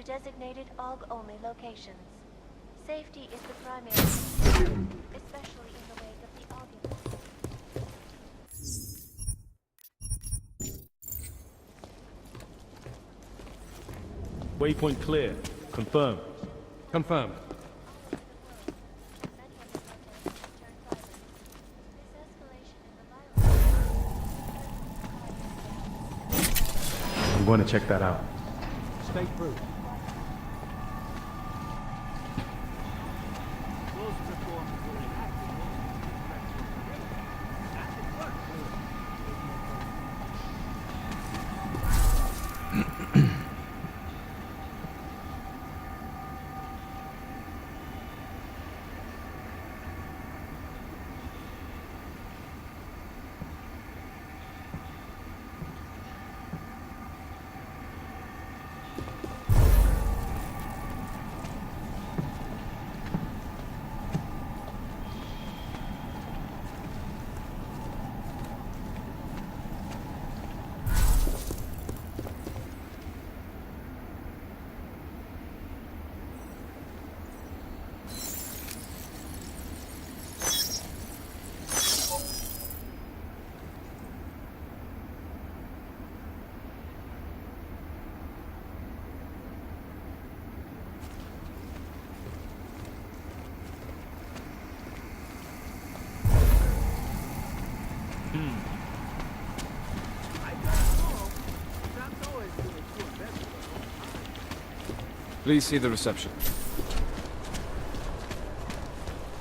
designated AUG-only locations. Safety is the primary concern, especially in the wake of the AUG event. Waypoint clear. Confirm. Confirmed. I'm going to check that out. Stay through. Please see the reception.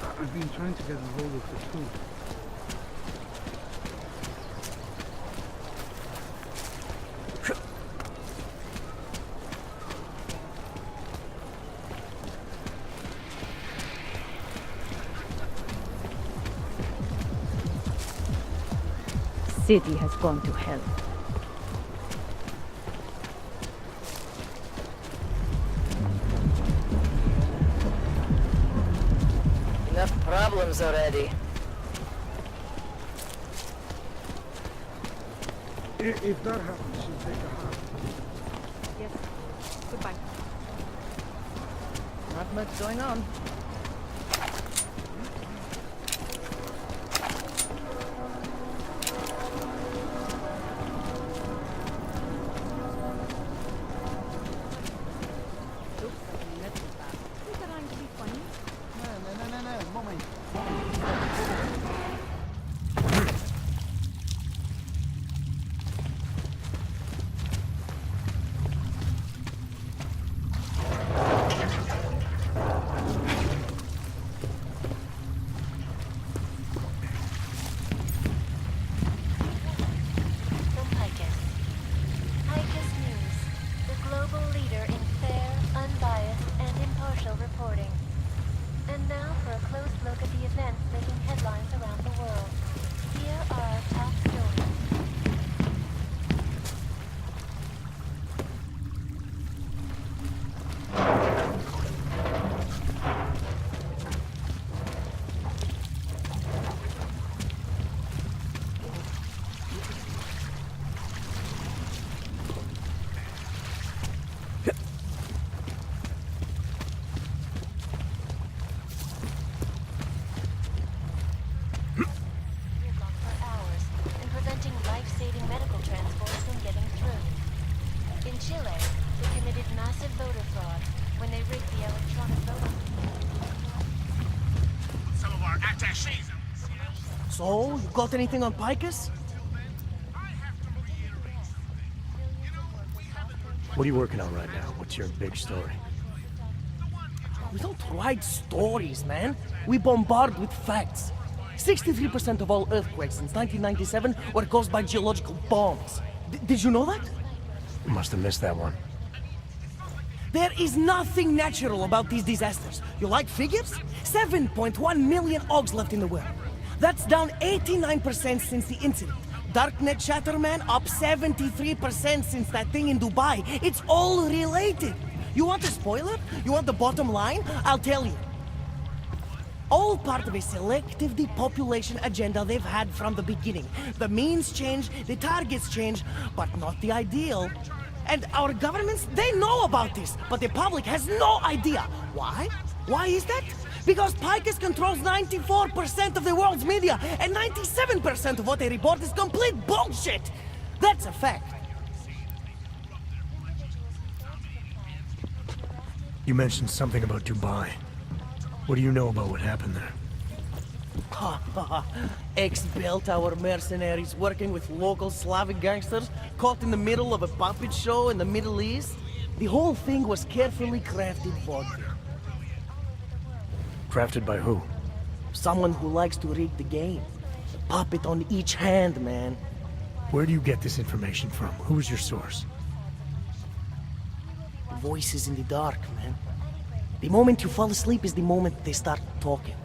I've been trying to get a hold of the two. City has gone to hell. Enough problems already. If that happens, she'll take a half. Yes. Goodbye. Not much going on. Reporting. And now for a close look at the events making headlines around the world. Here are our top stories. Life-saving medical transports from getting through. In Chile, they committed massive voter fraud when they rigged the electronic voting. Some of our attaches. So, you got anything on Picus? What are you working on right now? What's your big story? We don't write stories, man. We bombard with facts. 63% of all earthquakes since 1997 were caused by geological bombs. Did you know that? You must have missed that one. There is nothing natural about these disasters. You like figures? 7.1 million OGs left in the world. That's down 89% since the incident. Darknet Shatterman up 73% since that thing in Dubai. It's all related. You want a spoiler? You want the bottom line? I'll tell you. All part of a selective depopulation agenda they've had from the beginning. The means change, the targets change, but not the ideal. And our governments, they know about this, but the public has no idea. Why? Why is that? Because Picus controls 94% of the world's media, and 97% of what they report is complete bullshit! That's a fact. You mentioned something about Dubai. What do you know about what happened there? Ex-bell tower mercenaries working with local Slavic gangsters caught in the middle of a puppet show in the Middle East. The whole thing was carefully crafted vodka. Crafted by who? Someone who likes to rig the game. A puppet on each hand, man. Where do you get this information from? Who's your source? Voices in the dark, man. The moment you fall asleep is the moment they start talking.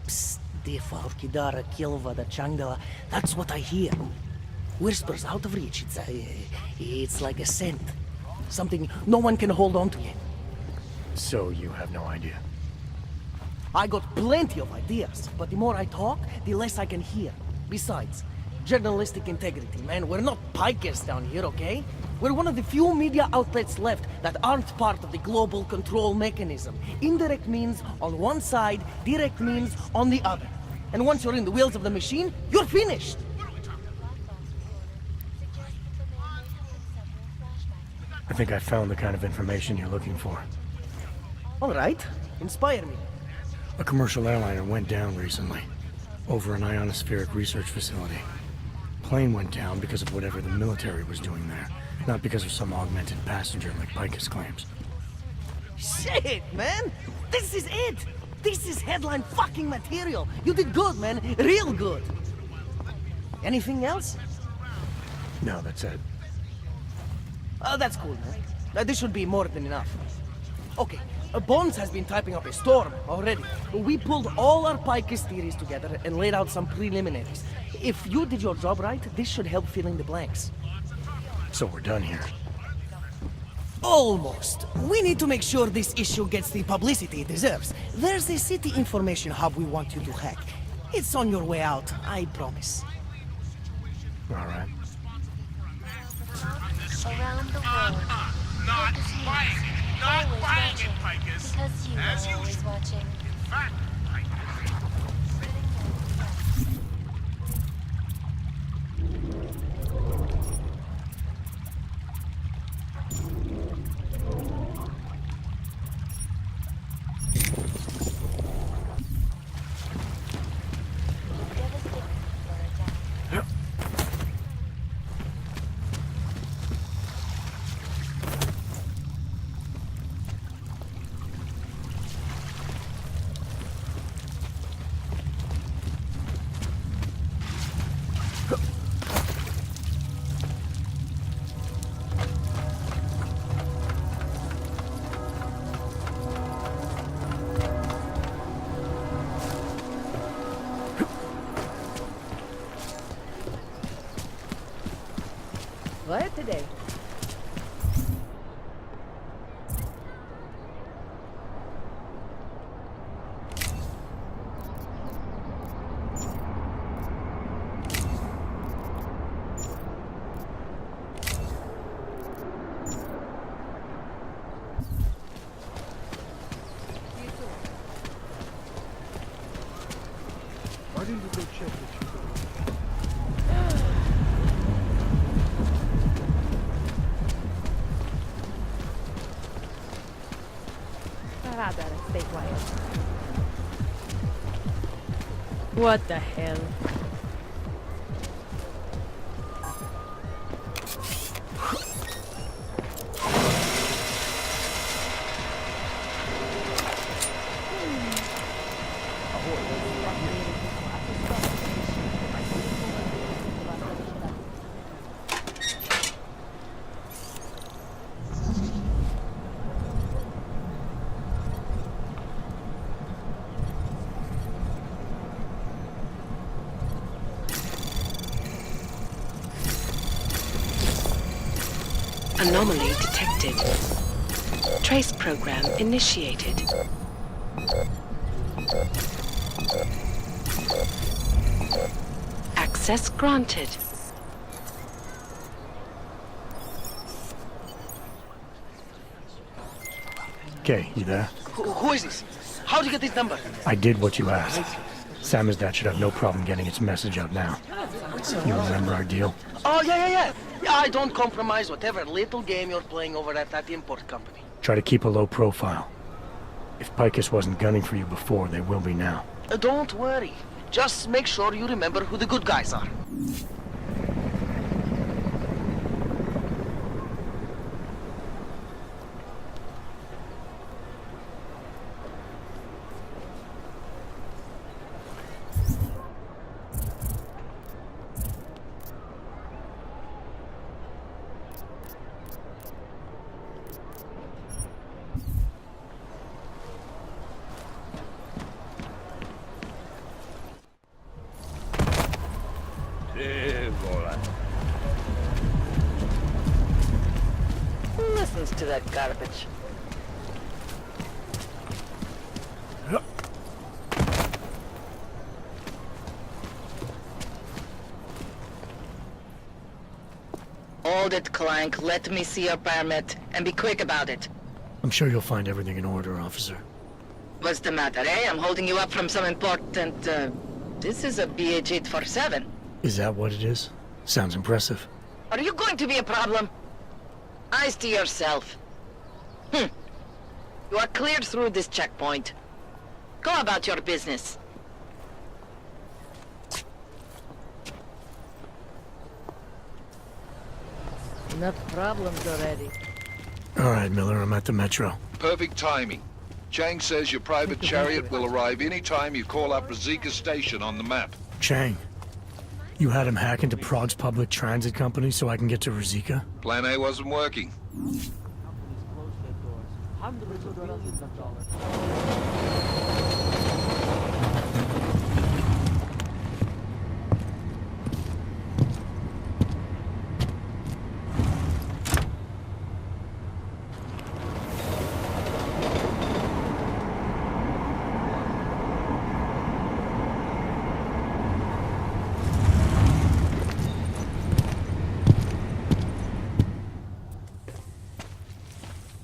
Psst, Defa, Kidara, Kilva, Changdala. That's what I hear. Whispers out of reach. It's like a scent. Something no one can hold on to yet. So you have no idea. I got plenty of ideas, but the more I talk, the less I can hear. Besides, journalistic integrity, man. We're not pikers down here, okay? We're one of the few media outlets left that aren't part of the global control mechanism. Indirect means on one side, direct means on the other. And once you're in the wheels of the machine, you're finished! I think I found the kind of information you're looking for. All right, inspire me. A commercial airliner went down recently, over an ionospheric research facility. Plane went down because of whatever the military was doing there, not because of some augmented passenger like Picus claims. Shit, man! This is it! This is headline fucking material! You did good, man! Real good! Anything else? No, that's it. That's cool, man. This should be more than enough. Okay, Bones has been typing up a storm already. We pulled all our Picus theories together and laid out some preliminaries. If you did your job right, this should help fill in the blanks. So we're done here. Almost. We need to make sure this issue gets the publicity it deserves. There's a city information hub we want you to hack. It's on your way out, I promise. All right. Around the world. Not Focus buying news. it. Not Always buying it, watching. Picus. Because you As are always usual. watching. In fact, Picus. Quiet today. Why didn't you go check what you got? Rather, stay quiet. What the hell? Anomaly detected. Trace program initiated. Access granted. Okay, you there? Who is this? How'd you get this number? I did what you asked. Samizdat should have no problem getting its message out now. You remember our deal? Oh, yeah. Yeah, I don't compromise whatever little game you're playing over at that import company. Try to keep a low profile. If Picus wasn't gunning for you before, they will be now. Don't worry. Just make sure you remember who the good guys are. Who listens to that garbage? Hold it, Clank. Let me see your permit, and be quick about it. I'm sure you'll find everything in order, officer. What's the matter, eh? I'm holding you up from some important, This is a BH-847. Is that what it is? Sounds impressive. Are you going to be a problem? Eyes to yourself. You are cleared through this checkpoint. Go about your business. Enough problems already. All right, Miller, I'm at the Metro. Perfect timing. Chang says your private chariot will arrive any time you call up Rizika Station on the map. Chang, you had him hack into Prague's public transit company so I can get to Rizika? Plan A wasn't working.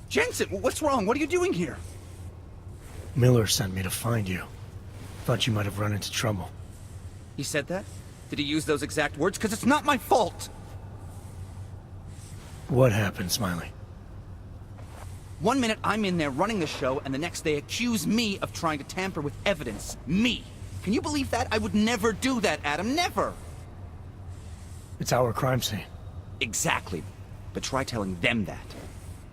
Jensen, what's wrong? What are you doing here? Miller sent me to find you. Thought you might have run into trouble. He said that? Did he use those exact words? Because it's not my fault! What happened, Smiley? 1 minute I'm in there running the show, and the next they accuse me of trying to tamper with evidence. Me! Can you believe that? I would never do that, Adam. Never! It's our crime scene. Exactly. But try telling them that.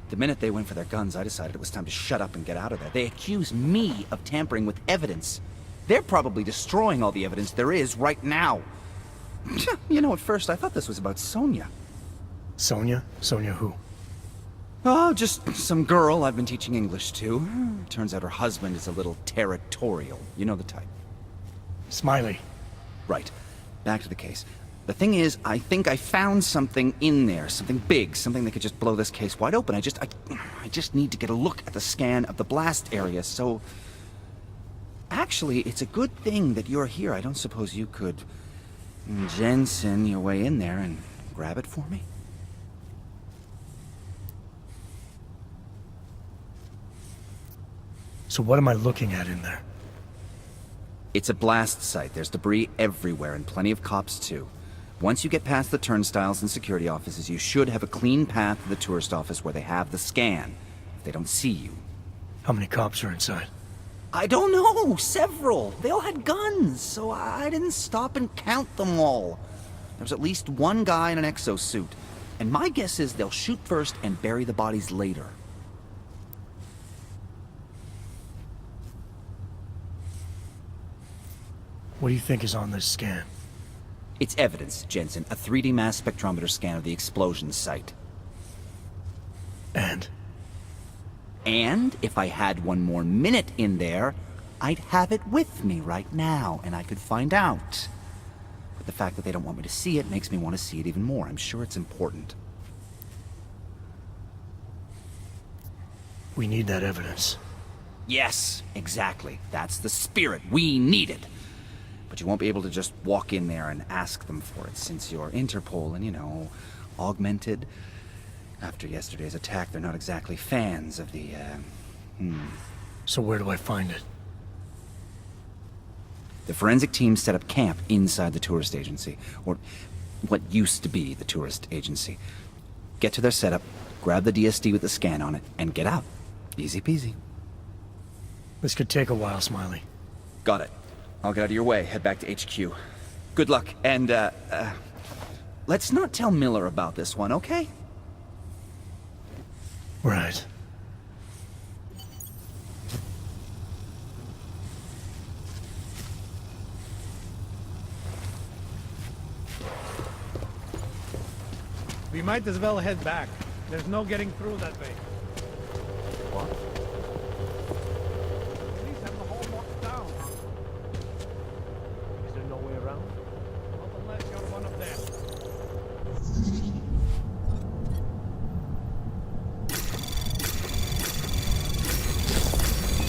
The minute they went for their guns, I decided it was time to shut up and get out of there. They accuse me of tampering with evidence. They're probably destroying all the evidence there is right now. You know, at first I thought this was about Sonia. Sonia? Sonia who? Oh, just some girl I've been teaching English to. Turns out her husband is a little territorial. You know the type. Smiley. Right. Back to the case. The thing is, I think I found something in there, something big, something that could just blow this case wide open. I just need to get a look at the scan of the blast area, so... Actually, it's a good thing that you're here. I don't suppose you could Jensen your way in there and grab it for me? So what am I looking at in there? It's a blast site. There's debris everywhere, and plenty of cops, too. Once you get past the turnstiles and security offices, you should have a clean path to the tourist office where they have the scan, if they don't see you. How many cops are inside? I don't know. Several. They all had guns, so I didn't stop and count them all. There was at least one guy in an exosuit, and my guess is they'll shoot first and bury the bodies later. What do you think is on this scan? It's evidence, Jensen. A 3D mass spectrometer scan of the explosion site. And? And if I had one more minute in there, I'd have it with me right now, and I could find out. But the fact that they don't want me to see it makes me want to see it even more. I'm sure it's important. We need that evidence. Yes, exactly. That's the spirit. We need it. But you won't be able to just walk in there and ask them for it, since you're Interpol and, you know, augmented. After yesterday's attack, they're not exactly fans of the, So where do I find it? The forensic team set up camp inside the tourist agency, or what used to be the tourist agency. Get to their setup, grab the DSD with the scan on it, and get out. Easy peasy. This could take a while, Smiley. Got it. I'll get out of your way, head back to HQ. Good luck, and, let's not tell Miller about this one, okay? Right. We might as well head back. There's no getting through that way. What? Police have the whole locked down. Is there no way around? Not unless you're one of them.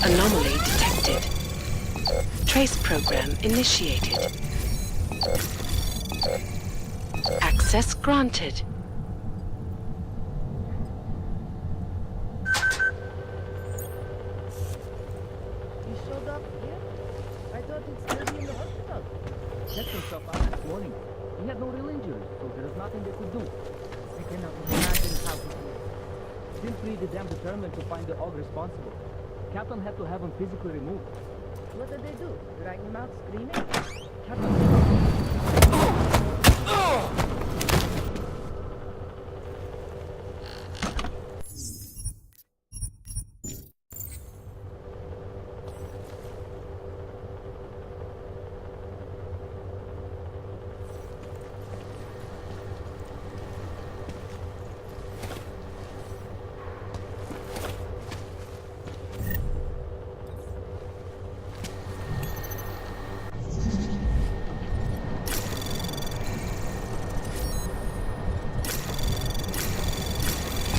Anomaly detected. Trace program initiated. Access granted. He showed up here? I thought he'd still be in the hospital. Checked himself out this morning. He had no real injuries, so there is nothing they could do. I cannot imagine how he did it. Seems pretty damn determined to find the og responsible. Captain had to have him physically removed. What did they do? Drag him out screaming? Captain...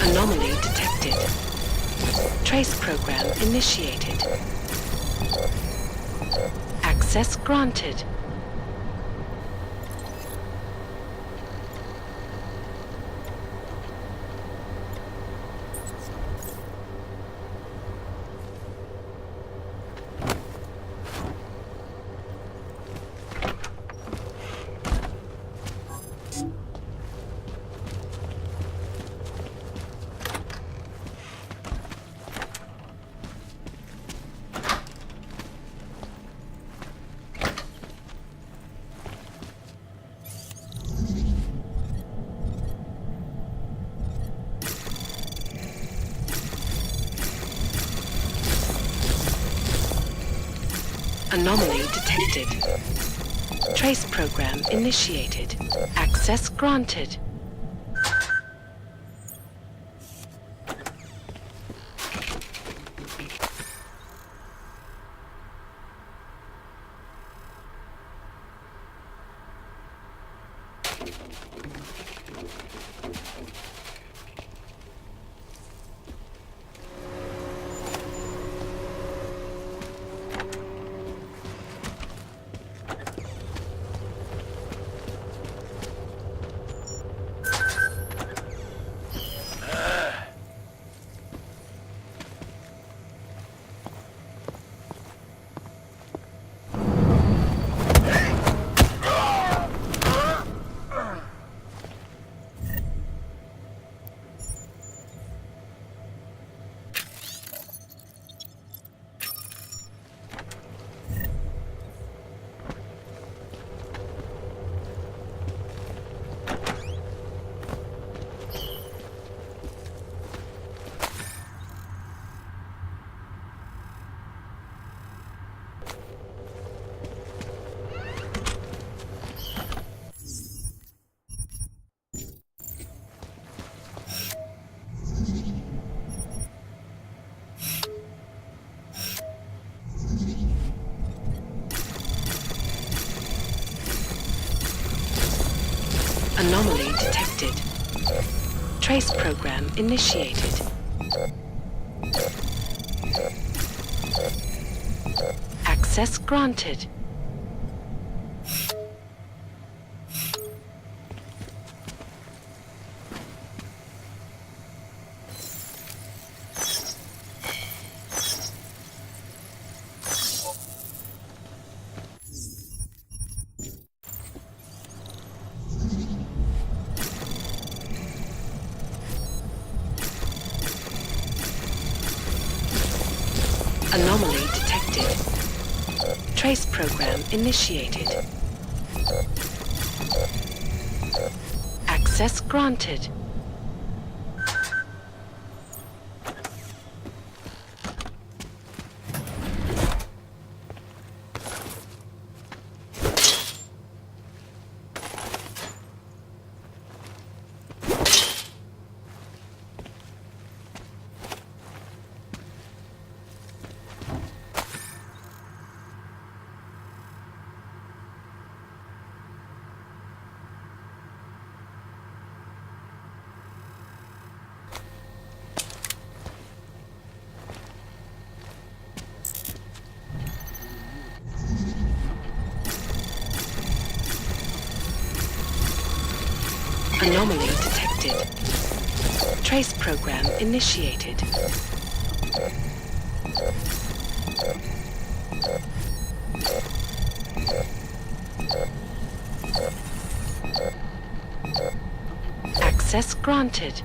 Anomaly detected. Trace program initiated. Access granted. Anomaly detected. Trace program initiated. Access granted. Anomaly detected. Trace program initiated. Access granted. Anomaly detected. Trace program initiated. Access granted. Anomaly detected. Trace program initiated. Access granted.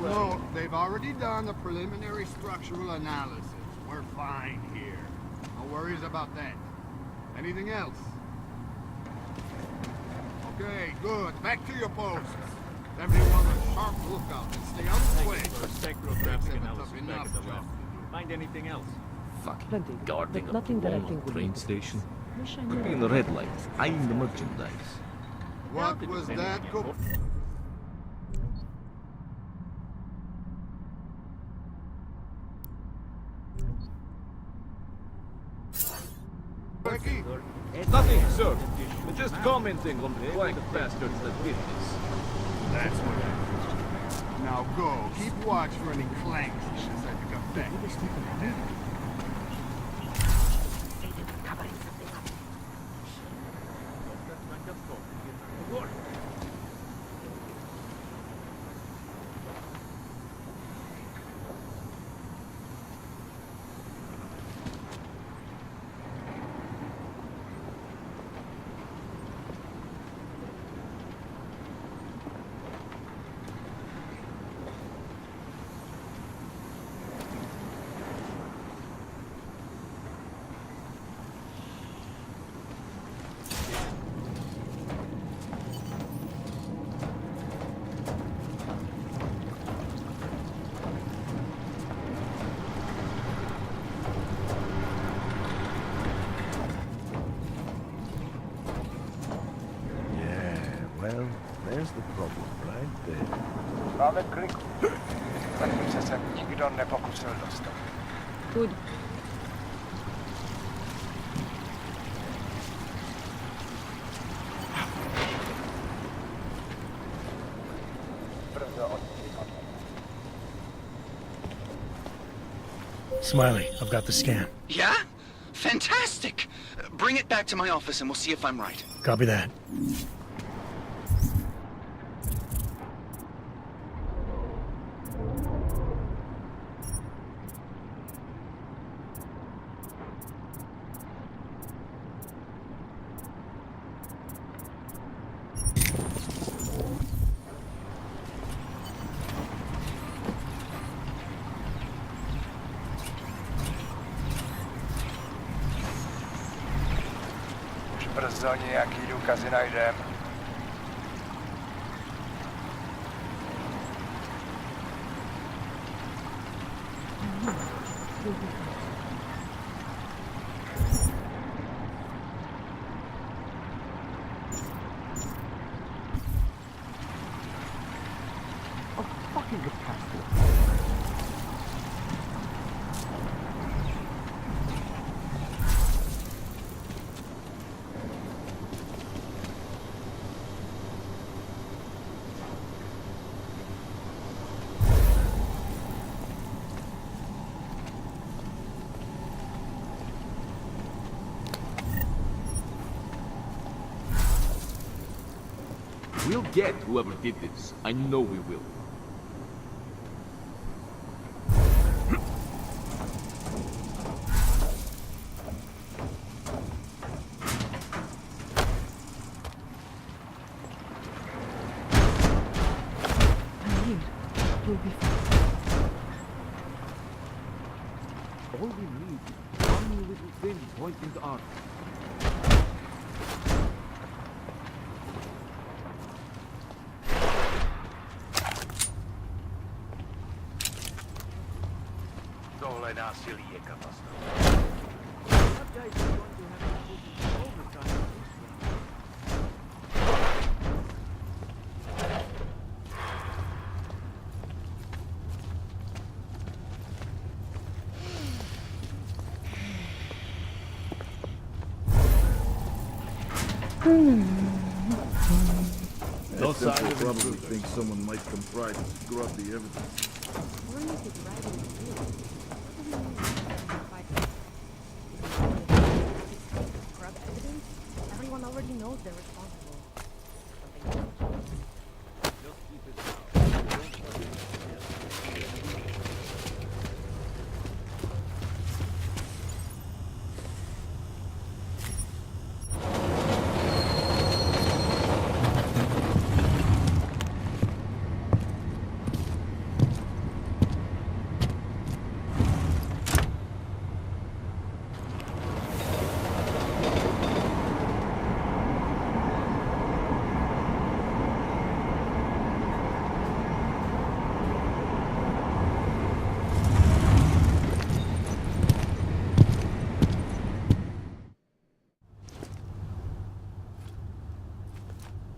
No, they've already done the preliminary structural analysis. We're fine here. No worries about that. Anything else? Okay, good. Back to your posts. Everyone on a sharp lookout and stay out of the way. Find anything else? Plenty, but nothing that I think would train be station. Wish I Could be knew. in the red light, eyeing the merchandise. What was that? Becky? Nothing, sir. We're just commenting on the quiet bastards that did this. That's what happens. Now go. Keep watch for any clanks as I become back. Well, there's the problem right there. Mamy kryku. Princesem nikdo nepokusil dostat. Good. Brzo odpływa. Smiley, I've got the scan. Yeah? Fantastic! Bring it back to my office and we'll see if I'm right. Copy that. Brzo nějaký důkazy najdem. We'll get whoever did this. I know we will. All we need is one little thing pointing to us. Tohle násilí je katastrofa. No sign of probably think someone might come try to scrub the evidence. Everyone already knows they're responsible.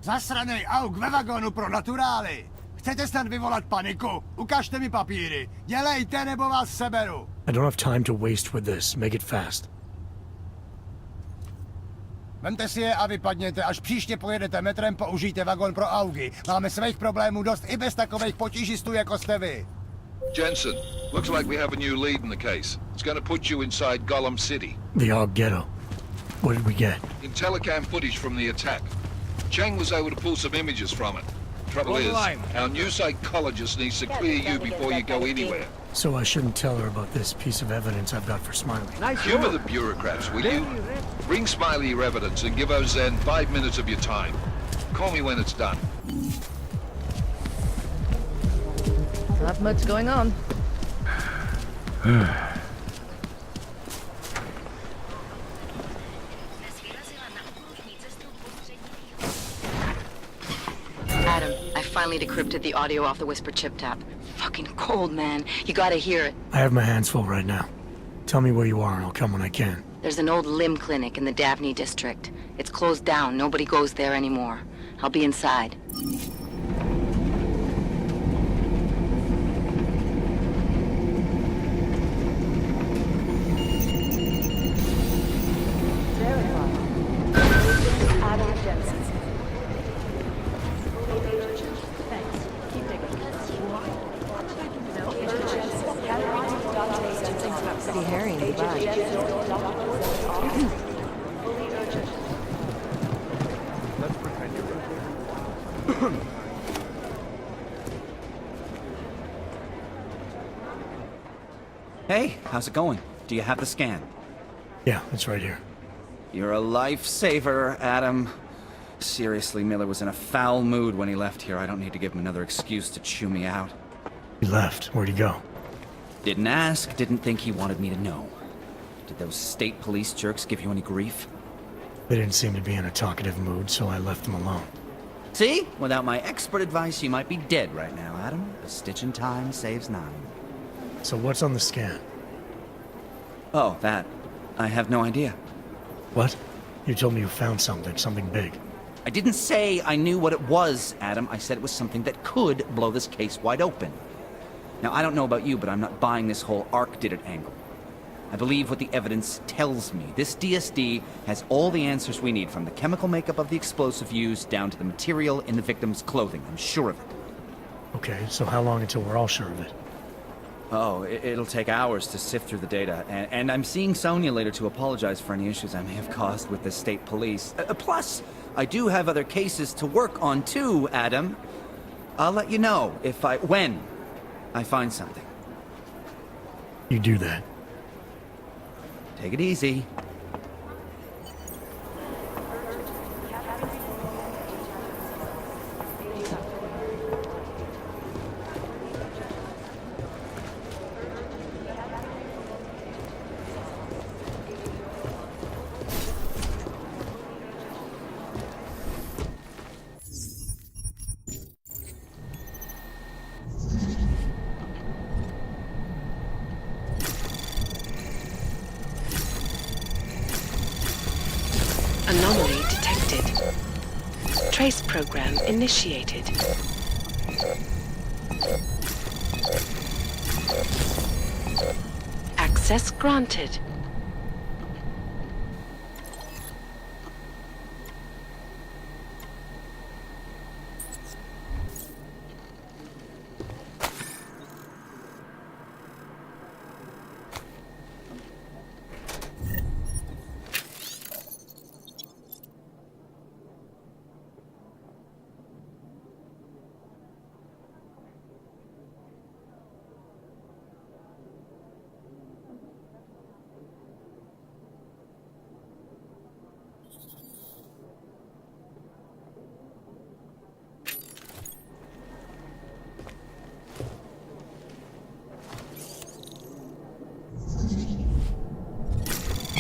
Zasranej auk ve vagónu pro naturály! Chcete snad vyvolat paniku? Ukažte mi papíry. Dělejte, nebo vás seberu. I don't have time to waste with this. Make it fast. Vemte si je a vypadněte. Až příště pojedete metrem, použijte vagón pro augy. Máme svých problémů dost i bez takových potížistů, jako jste vy. Jensen, looks like we have a new lead in the case. It's going to put you inside Gollum City. The Og Ghetto. What did we get? In telecam footage from the attack. Cheng was able to pull some images from it. Trouble is, our new psychologist needs to clear you before you go anywhere. So I shouldn't tell her about this piece of evidence I've got for Smiley. Humor the bureaucrats, will you? Bring Smiley your evidence and give Ozen 5 minutes of your time. Call me when it's done. Not much going on. Adam, I finally decrypted the audio off the Whisper chip tap. Fucking cold, man. You gotta hear it. I have my hands full right now. Tell me where you are and I'll come when I can. There's an old limb clinic in the Daphne district. It's closed down. Nobody goes there anymore. I'll be inside. Thanks. Keep digging. Curiosity Harry in Dubai. Let's pretend you're Hey, how's it going? Do you have the scan? Yeah, it's right here. You're a lifesaver, Adam. Seriously, Miller was in a foul mood when he left here. I don't need to give him another excuse to chew me out. He left. Where'd he go? Didn't ask, didn't think he wanted me to know. Did those state police jerks give you any grief? They didn't seem to be in a talkative mood, so I left them alone. See? Without my expert advice, you might be dead right now, Adam. A stitch in time saves 9. So what's on the scan? Oh, that. I have no idea. What? You told me you found something big. I didn't say I knew what it was, Adam. I said it was something that could blow this case wide open. Now, I don't know about you, but I'm not buying this whole Ark did it angle. I believe what the evidence tells me. This DSD has all the answers we need, from the chemical makeup of the explosive used down to the material in the victim's clothing. I'm sure of it. Okay, so how long until we're all sure of it? Oh, it'll take hours to sift through the data, and I'm seeing Sonia later to apologize for any issues I may have caused with the state police. Plus, I do have other cases to work on too, Adam. I'll let you know when I find something. You do that. Take it easy. Anomaly detected. Trace program initiated. Access granted.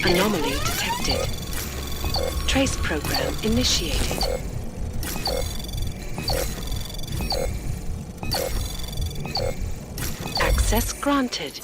Anomaly detected. Trace program initiated. Access granted.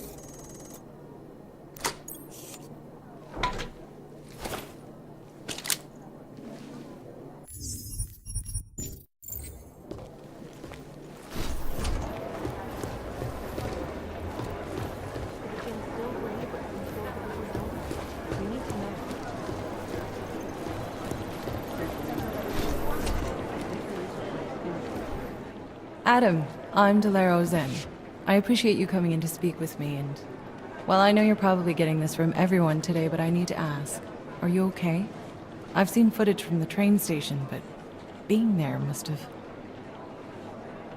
Adam, I'm Delaro Zen. I appreciate you coming in to speak with me, and... well, I know you're probably getting this from everyone today, but I need to ask. Are you okay? I've seen footage from the train station, but being there must have...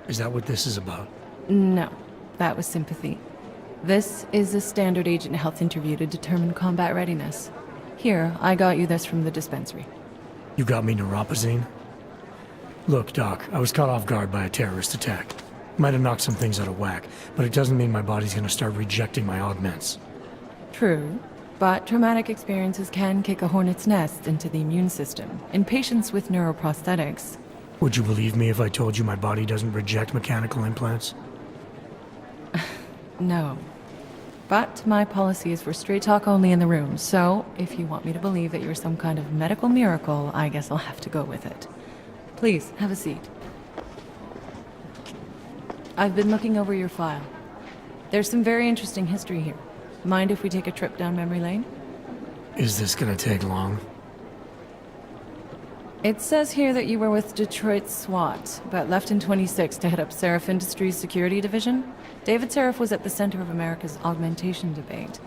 Is that what this is about? No, that was sympathy. This is a standard agent health interview to determine combat readiness. Here, I got you this from the dispensary. You got me neuropazine? Look, Doc, I was caught off guard by a terrorist attack. Might have knocked some things out of whack, but it doesn't mean my body's gonna start rejecting my augments. True, but traumatic experiences can kick a hornet's nest into the immune system. In patients with neuroprosthetics... Would you believe me if I told you my body doesn't reject mechanical implants? No. But my policy is for straight talk only in the room, so if you want me to believe that you're some kind of medical miracle, I guess I'll have to go with it. Please, have a seat. I've been looking over your file. There's some very interesting history here. Mind if we take a trip down memory lane? Is this gonna take long? It says here that you were with Detroit SWAT, but left in 26 to head up Seraph Industries' security division. David Seraph was at the center of America's augmentation debate.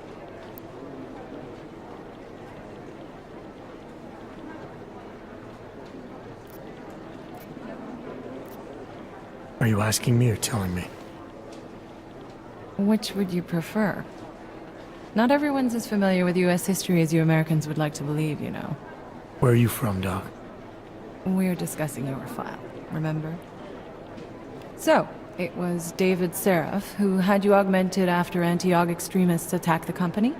Are you asking me or telling me? Which would you prefer? Not everyone's as familiar with U.S. history as you Americans would like to believe, you know. Where are you from, Doc? We're discussing your file, remember? So, it was David Seraph who had you augmented after anti-Aug extremists attacked the company?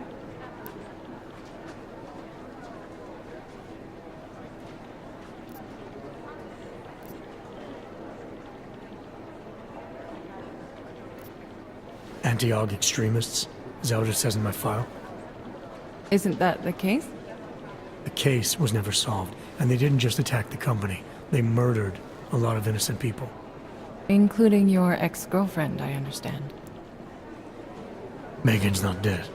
Anti-Aug extremists? Is that what it says in my file? Isn't that the case? The case was never solved, and they didn't just attack the company. They murdered a lot of innocent people. Including your ex-girlfriend, I understand. Megan's not dead.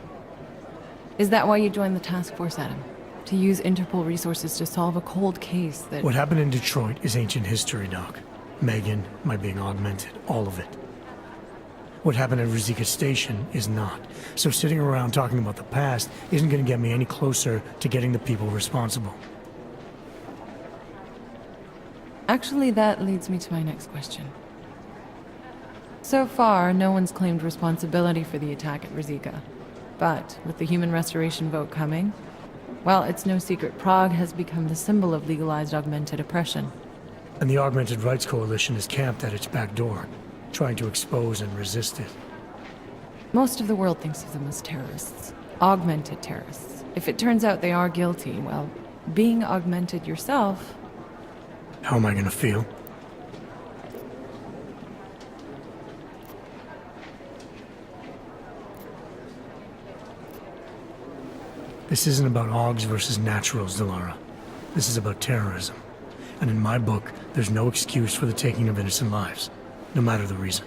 Is that why you joined the task force, Adam? To use Interpol resources to solve a cold case that... What happened in Detroit is ancient history, Doc. Megan, my being augmented, all of it. What happened at Rizika Station is not. So sitting around talking about the past isn't going to get me any closer to getting the people responsible. Actually, that leads me to my next question. So far, no one's claimed responsibility for the attack at Rizika. But with the human restoration vote coming, well, it's no secret Prague has become the symbol of legalized augmented oppression. And the Augmented Rights Coalition is camped at its back door, trying to expose and resist it. Most of the world thinks of them as terrorists. Augmented terrorists. If it turns out they are guilty, well, being augmented yourself... How am I gonna feel? This isn't about Augs versus naturals, Delara. This is about terrorism. And in my book, there's no excuse for the taking of innocent lives, no matter the reason.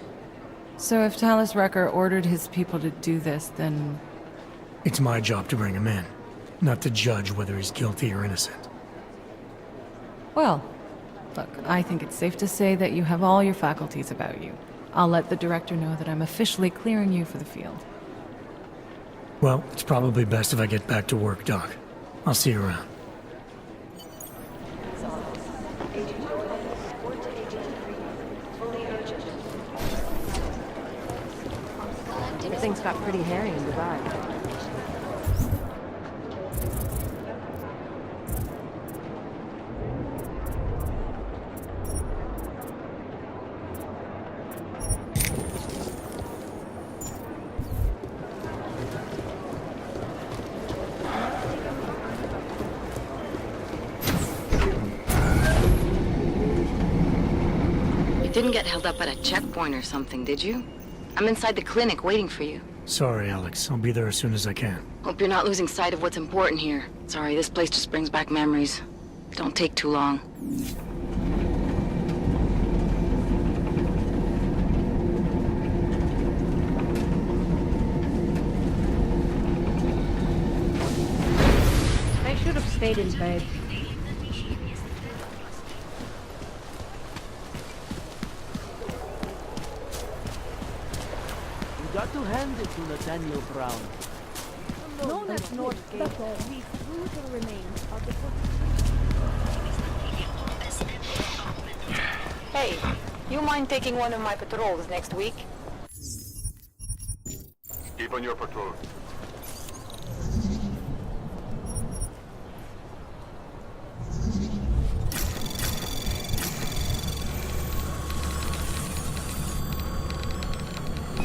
So if Talus Wrecker ordered his people to do this, then... It's my job to bring him in, not to judge whether he's guilty or innocent. Well, look, I think it's safe to say that you have all your faculties about you. I'll let the director know that I'm officially clearing you for the field. Well, it's probably best if I get back to work, Doc. I'll see you around. Things got pretty hairy in Dubai. You didn't get held up at a checkpoint or something, did you? I'm inside the clinic waiting for you. Sorry, Alex. I'll be there as soon as I can. Hope you're not losing sight of what's important here. Sorry, this place just brings back memories. Don't take too long. I should have stayed in bed. Got to hand it to Nathaniel Brown. Known as Northgate, these brutal remains are the Hey, you mind taking one of my patrols next week? Keep on your patrol.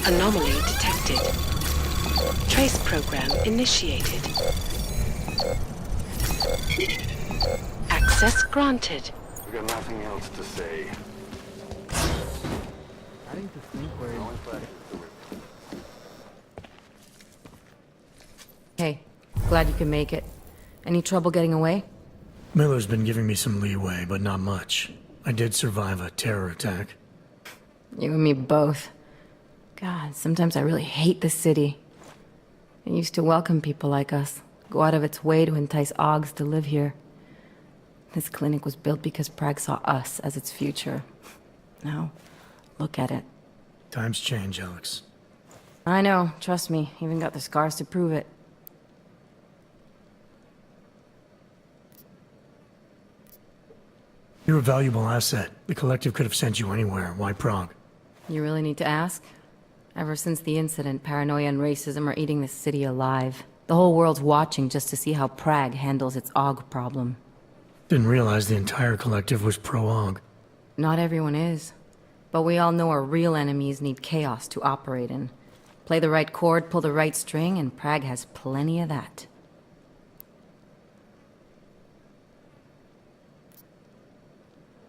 Anomaly detected. Trace program initiated. Access granted. We got nothing else to say. Starting to think we're in. Hey, glad you can make it. Any trouble getting away? Miller's been giving me some leeway, but not much. I did survive a terror attack. You and me both. God, sometimes I really hate this city. It used to welcome people like us, go out of its way to entice Augs to live here. This clinic was built because Prague saw us as its future. Now, look at it. Times change, Alex. I know, trust me, even got the scars to prove it. You're a valuable asset. The Collective could have sent you anywhere. Why Prague? You really need to ask? Ever since the incident, paranoia and racism are eating this city alive. The whole world's watching just to see how Prague handles its AUG problem. Didn't realize the entire collective was pro-AUG. Not everyone is. But we all know our real enemies need chaos to operate in. Play the right chord, pull the right string, and Prague has plenty of that.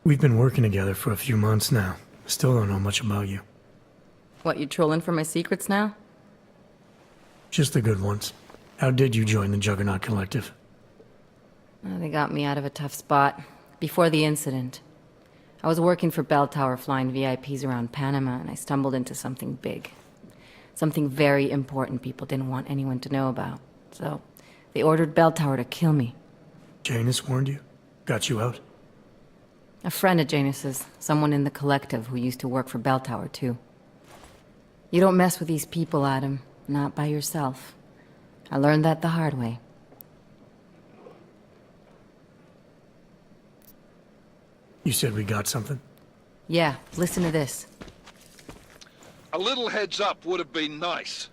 We've been working together for a few months now. Still don't know much about you. What, you trolling for my secrets now? Just the good ones. How did you join the Juggernaut Collective? They got me out of a tough spot. Before the incident. I was working for Bell Tower flying VIPs around Panama, and I stumbled into something big. Something very important people didn't want anyone to know about. So, they ordered Bell Tower to kill me. Janus warned you? Got you out? A friend of Janus's, someone in the collective who used to work for Bell Tower, too. You don't mess with these people, Adam. Not by yourself. I learned that the hard way. You said we got something? Yeah, listen to this. A little heads up would have been nice.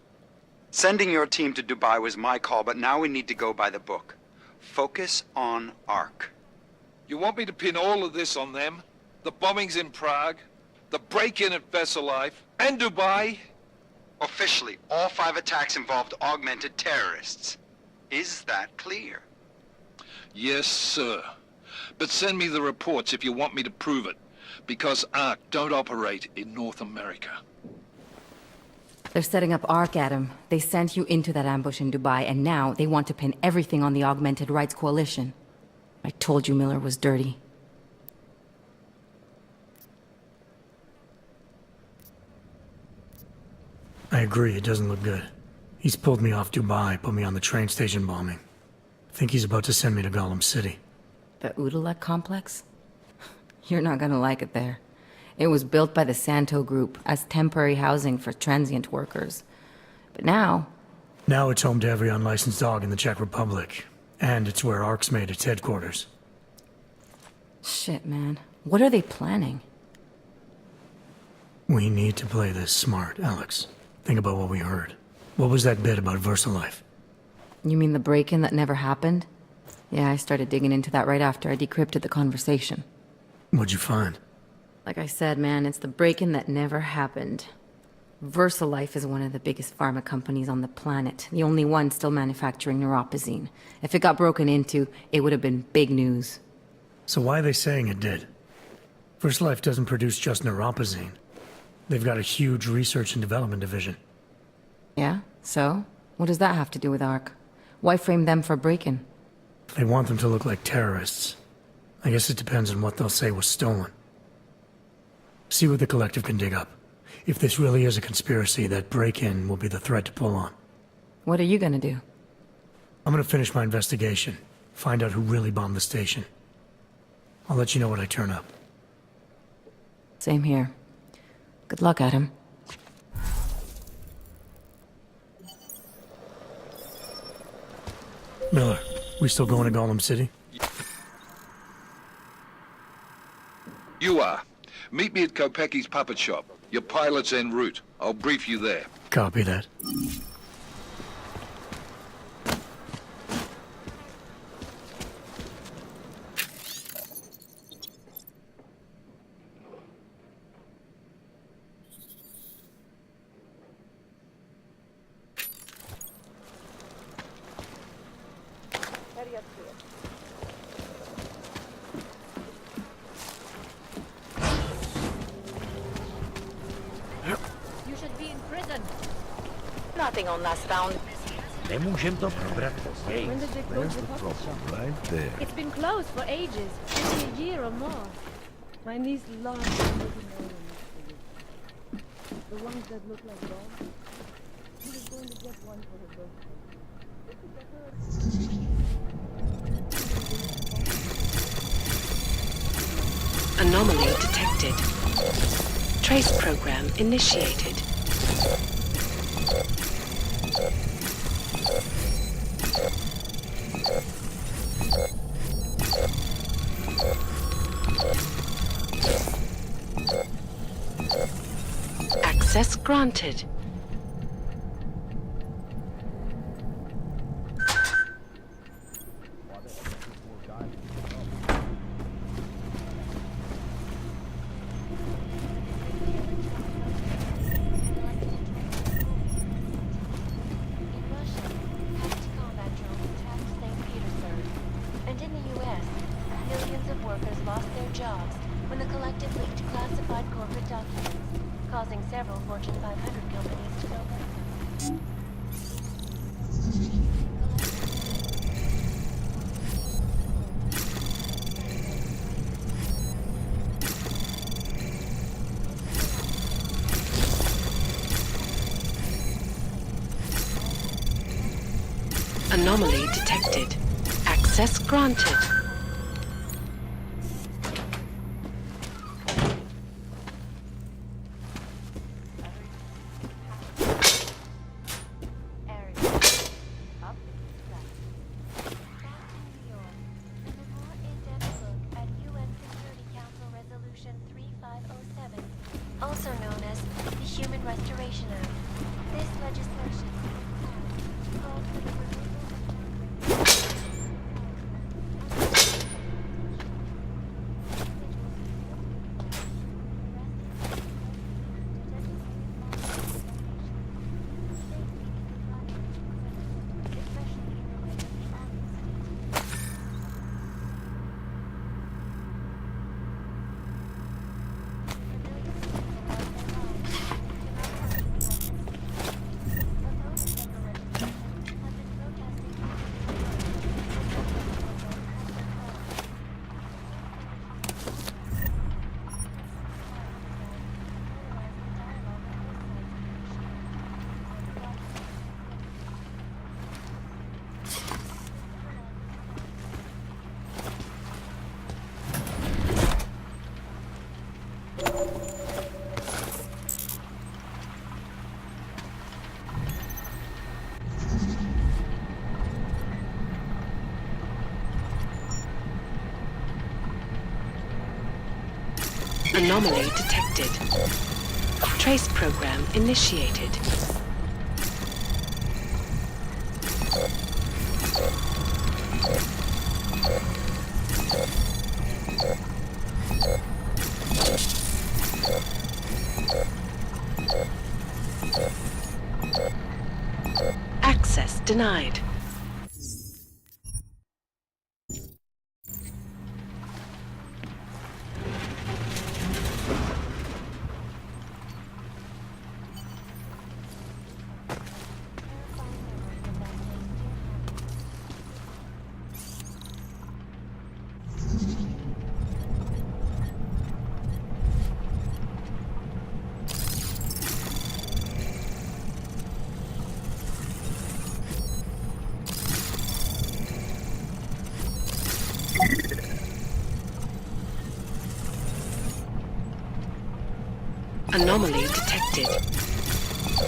Sending your team to Dubai was my call, but now we need to go by the book. Focus on ARC. You want me to pin all of this on them? The bombings in Prague, the break-in at Vesellife, and Dubai? Officially, all 5 attacks involved augmented terrorists. Is that clear? Yes, sir. But send me the reports if you want me to prove it, because ARC don't operate in North America. They're setting up ARC, Adam. They sent you into that ambush in Dubai, and now they want to pin everything on the Augmented Rights Coalition. I told you Miller was dirty. I agree, it doesn't look good. He's pulled me off Dubai, put me on the train station bombing. I think he's about to send me to Gollum City. The Udalek complex? You're not gonna like it there. It was built by the Santo Group as temporary housing for transient workers. But now... Now it's home to every unlicensed dog in the Czech Republic. And it's where ARC's made its headquarters. Shit, man. What are they planning? We need to play this smart, Alex. Think about what we heard. What was that bit about VersaLife? You mean the break-in that never happened? Yeah, I started digging into that right after I decrypted the conversation. What'd you find? Like I said, man, it's the break-in that never happened. VersaLife is one of the biggest pharma companies on the planet. The only one still manufacturing neuropozyne. If it got broken into, it would have been big news. So why are they saying it did? VersaLife doesn't produce just neuropozyne. They've got a huge research and development division. Yeah? So? What does that have to do with ARC? Why frame them for break-in? They want them to look like terrorists. I guess it depends on what they'll say was stolen. See what the collective can dig up. If this really is a conspiracy, that break-in will be the thread to pull on. What are you gonna do? I'm gonna finish my investigation. Find out who really bombed the station. I'll let you know when I turn up. Same here. Good luck, Adam. Miller, we still going to Gollum City? You are. Meet me at Kopecki's puppet shop. Your pilot's en route. I'll brief you there. Copy that. You should be in prison. Nothing on last round. Nemůžem to probrat později. When did they close the puppet shop? Right there. It's been closed for ages. Maybe a year or more. My niece loves making ornaments for you. The ones that look like dogs. She was going to get one for her birthday. Anomaly detected. Trace program initiated. granted. And in the U.S., millions of workers lost their jobs when the collective leaked classified corporate documents, causing several Fortune 500 companies to go bankrupt. Anomaly detected. Access granted. Also known as the Human Restoration Act. This legislation called for the removal Anomaly detected. Trace program initiated. Access denied. Anomaly detected.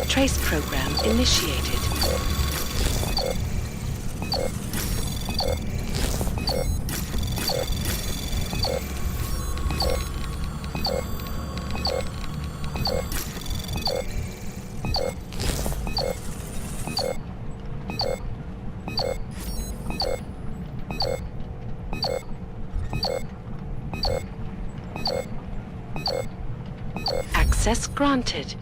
Trace program initiated. Access granted.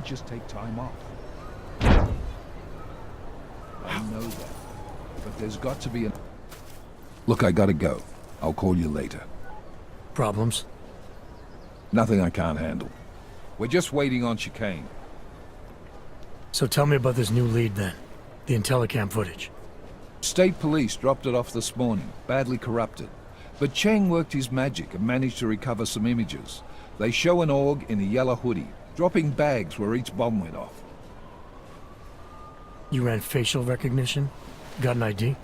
just take time off. I know that. But there's got to be an... Look, I gotta go. I'll call you later. Problems? Nothing I can't handle. We're just waiting on chicane. So tell me about this new lead then. The Intellicam footage. State police dropped it off this morning, badly corrupted. But Cheng worked his magic and managed to recover some images. They show an org in a yellow hoodie, dropping bags where each bomb went off. You ran facial recognition? Got an ID?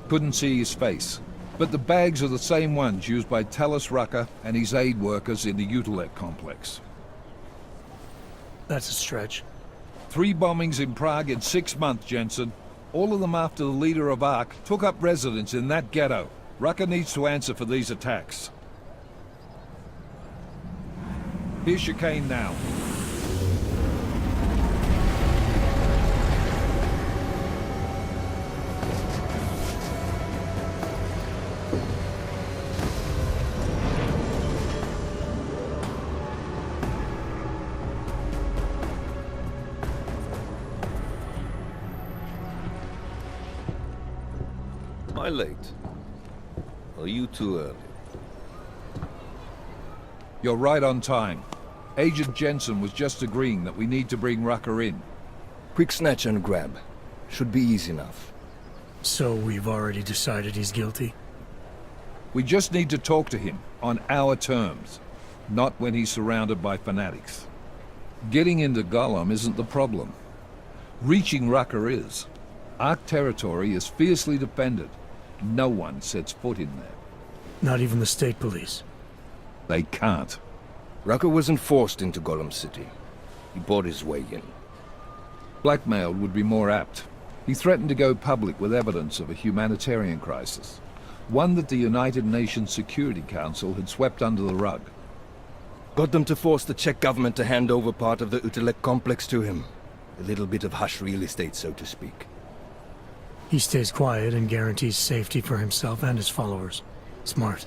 Couldn't see his face. But the bags are the same ones used by Talos Rucker and his aid workers in the Utilec complex. That's a stretch. 3 bombings in Prague in 6 months, Jensen. All of them after the leader of ARC took up residence in that ghetto. Rucker needs to answer for these attacks. Here's chicane now. Am I late? Are you too early? You're right on time. Agent Jensen was just agreeing that we need to bring Rucker in. Quick snatch and grab. Should be easy enough. So we've already decided he's guilty? We just need to talk to him on our terms, not when he's surrounded by fanatics. Getting into Gollum isn't the problem. Reaching Rucker is. ARC territory is fiercely defended. No one sets foot in there. Not even the state police? They can't. Rucker wasn't forced into Gollum City. He bought his way in. Blackmailed would be more apt. He threatened to go public with evidence of a humanitarian crisis. One that the United Nations Security Council had swept under the rug. Got them to force the Czech government to hand over part of the Utilec complex to him. A little bit of hush real estate, so to speak. He stays quiet and guarantees safety for himself and his followers. Smart.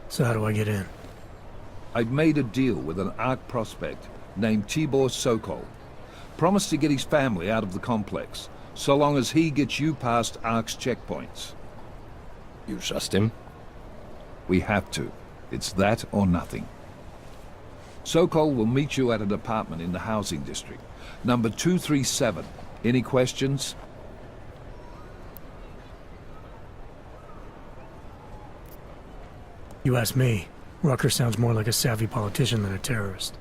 So how do I get in? I've made a deal with an ARC prospect named Tibor Sokol. Promised to get his family out of the complex, so long as he gets you past ARC's checkpoints. You trust him? We have to. It's that or nothing. Sokol will meet you at an apartment in the housing district. Number 237. Any questions? You ask me, Rucker sounds more like a savvy politician than a terrorist.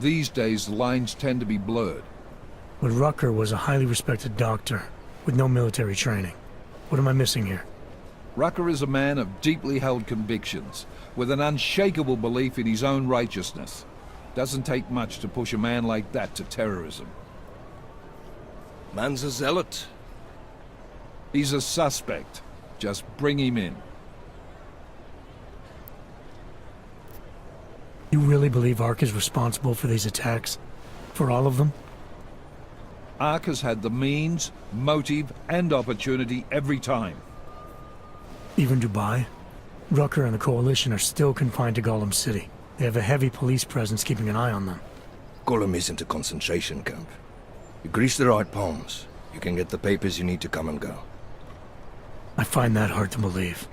These days, the lines tend to be blurred. But Rucker was a highly respected doctor, with no military training. What am I missing here? Rucker is a man of deeply held convictions, with an unshakable belief in his own righteousness. Doesn't take much to push a man like that to terrorism. Man's a zealot. He's a suspect. Just bring him in. You really believe ARC is responsible for these attacks? For all of them? ARC has had the means, motive, and opportunity every time. Even Dubai? Rucker and the Coalition are still confined to Gollum City. They have a heavy police presence keeping an eye on them. Gollum isn't a concentration camp. You grease the right palms, you can get the papers you need to come and go. I find that hard to believe.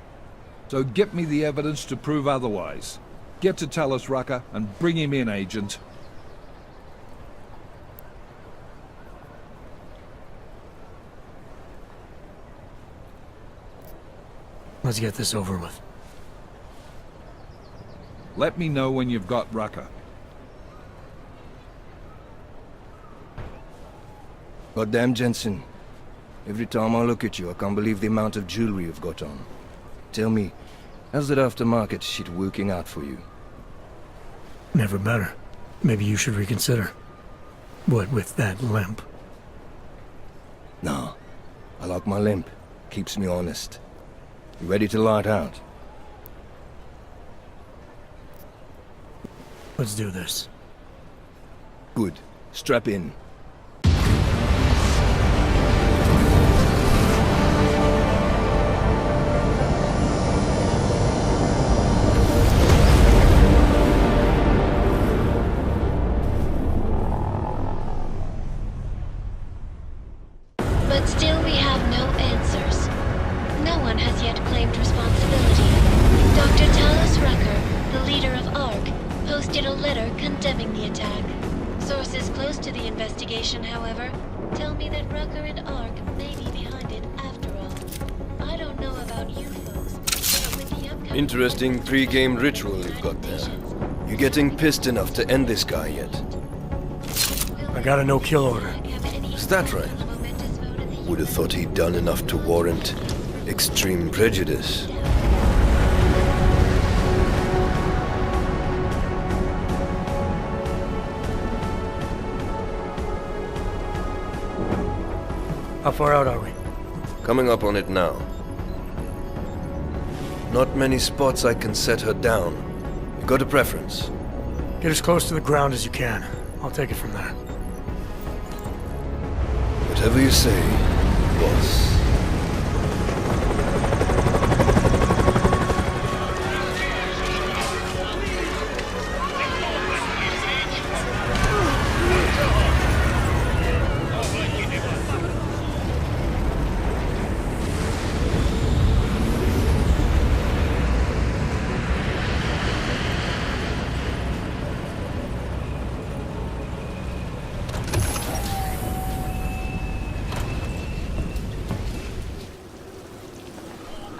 So get me the evidence to prove otherwise. Get to Talos Rucker and bring him in, Agent. Let's get this over with. Let me know when you've got Rucker. Goddamn, Jensen. Every time I look at you, I can't believe the amount of jewelry you've got on. Tell me, how's that aftermarket shit working out for you? Never better. Maybe you should reconsider. What with that limp? No. I like my limp. Keeps me honest. You ready to light out? Let's do this. Good. Strap in. Most of the investigation, however, tell me that Rucker and Ark may be behind it after all. I don't know about you folks, but with the upcoming... Interesting pre-game ritual you've got there. You getting pissed enough to end this guy yet? I got a no-kill order. Is that right? Would have thought he'd done enough to warrant extreme prejudice. How far out are we? Coming up on it now. Not many spots I can set her down. You got a preference? Get as close to the ground as you can. I'll take it from there. Whatever you say, boss.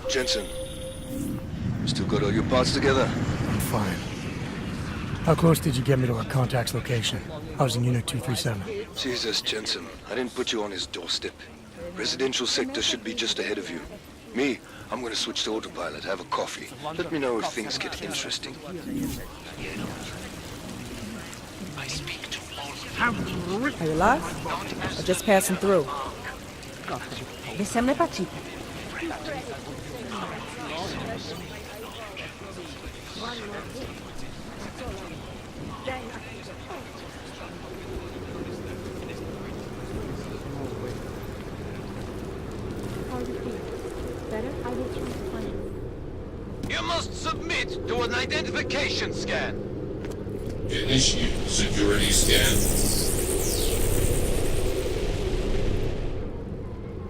Jensen, still got all your parts together? I'm fine. How close did you get me to our contact's location? I was in Unit 237. Jesus, Jensen, I didn't put you on his doorstep. Residential sector should be just ahead of you. Me, I'm gonna switch to autopilot, have a coffee. Let me know if things get interesting. Are you lost? Or just passing through? Vy sem nepatříte. You must submit to an identification scan. Initiate security scan.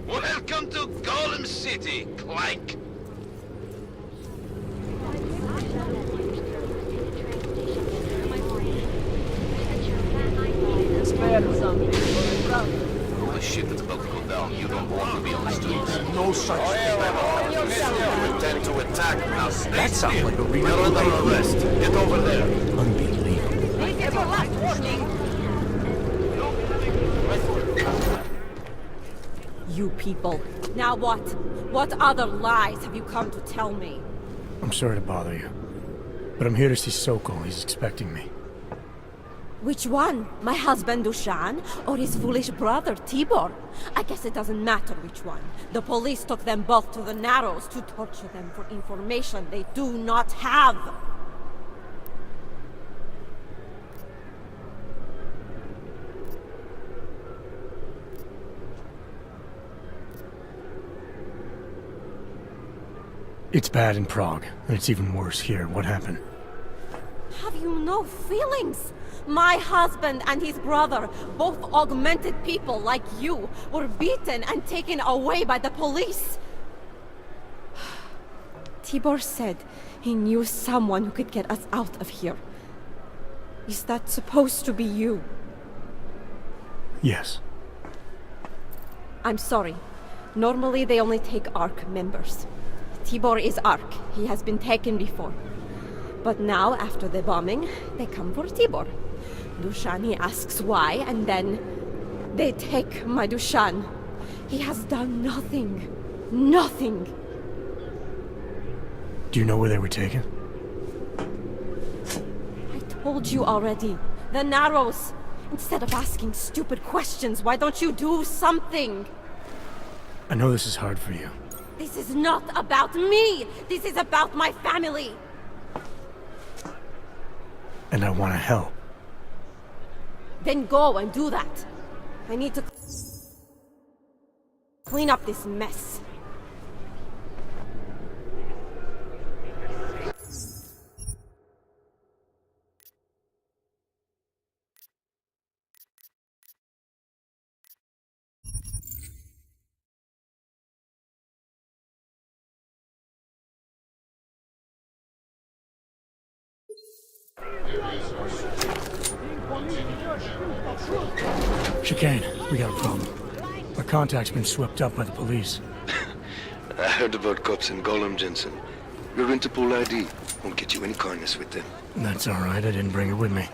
Welcome to Golem City, Clank. The shit that's about to go down, you don't want to be on the streets. No such thing. You intend to attack us. That sounds like a real... You're under arrest. Get over there. Unbelievable. This is your last warning. You people. Now what? What other lies have you come to tell me? I'm sorry to bother you. But I'm here to see Sokol. He's expecting me. Which one? My husband Dushan, or his foolish brother Tibor? I guess it doesn't matter which one. The police took them both to the Narrows to torture them for information they do not have. It's bad in Prague, and it's even worse here. What happened? Have you no feelings? My husband and his brother, both augmented people like you, were beaten and taken away by the police. Tibor said he knew someone who could get us out of here. Is that supposed to be you? Yes. I'm sorry. Normally they only take ARC members. Tibor is ARC. He has been taken before. But now, after the bombing, they come for Tibor. Dushani asks why, and then they take my Dushan. He has done nothing. Nothing. Do you know where they were taken? I told you already. The Narrows. Instead of asking stupid questions, why don't you do something? I know this is hard for you. This is not about me! This is about my family! And I want to help. Then go and do that. I need to clean up this mess. Chicane, we got a problem. Our contact's been swept up by the police. I heard about cops in Gollum, Jensen. Your Interpol ID won't get you any kindness with them. That's all right, I didn't bring it with me.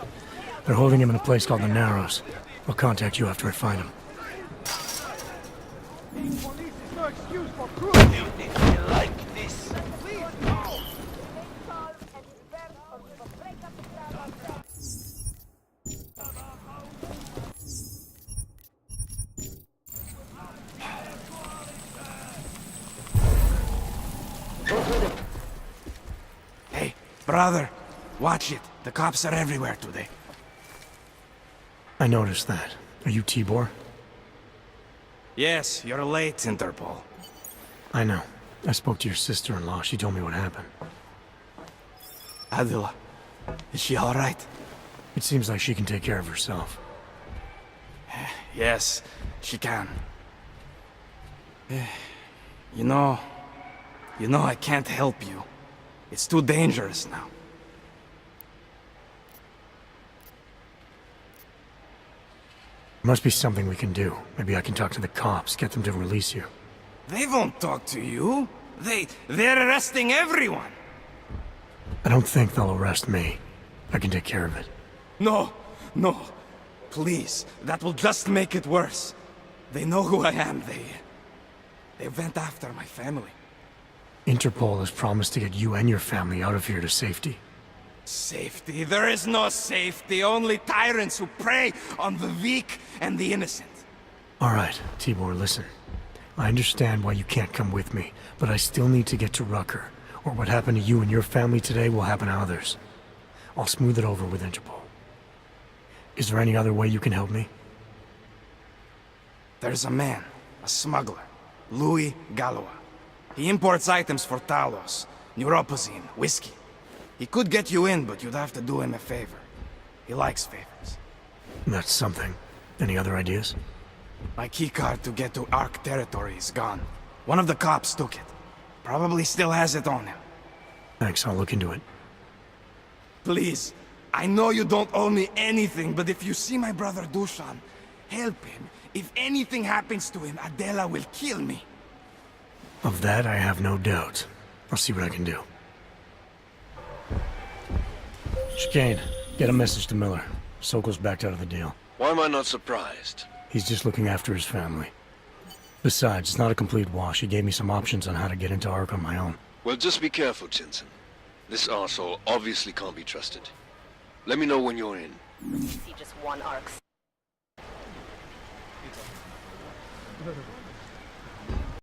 They're holding him in a place called the Narrows. I'll contact you after I find him. Like this. Hey, brother, watch it. The cops are everywhere today. I noticed that. Are you Tibor? Yes, you're late, Interpol. I know. I spoke to your sister-in-law. She told me what happened. Adila, is she all right? It seems like she can take care of herself. Yes, she can. You know, I can't help you. It's too dangerous now. There must be something we can do. Maybe I can talk to the cops, get them to release you. They won't talk to you. They're arresting everyone. I don't think they'll arrest me. I can take care of it. No. Please, that will just make it worse. They know who I am. They went after my family. Interpol has promised to get you and your family out of here to safety. Safety? There is no safety. Only tyrants who prey on the weak and the innocent. All right, Tibor, listen. I understand why you can't come with me, but I still need to get to Rucker, or what happened to you and your family today will happen to others. I'll smooth it over with Interpol. Is there any other way you can help me? There's a man, a smuggler, Louis Galois. He imports items for Talos, neuropozyne, whiskey. He could get you in, but you'd have to do him a favor. He likes favors. That's something. Any other ideas? My keycard to get to Ark territory is gone. One of the cops took it. Probably still has it on him. Thanks, I'll look into it. Please, I know you don't owe me anything, but if you see my brother Dushan, help him. If anything happens to him, Adela will kill me. Of that, I have no doubt. I'll see what I can do. Chicane, get a message to Miller. Sokol's backed out of the deal. Why am I not surprised? He's just looking after his family. Besides, it's not a complete wash. He gave me some options on how to get into Ark on my own. Well, just be careful, Jensen. This arsehole obviously can't be trusted. Let me know when you're in. See just one Ark.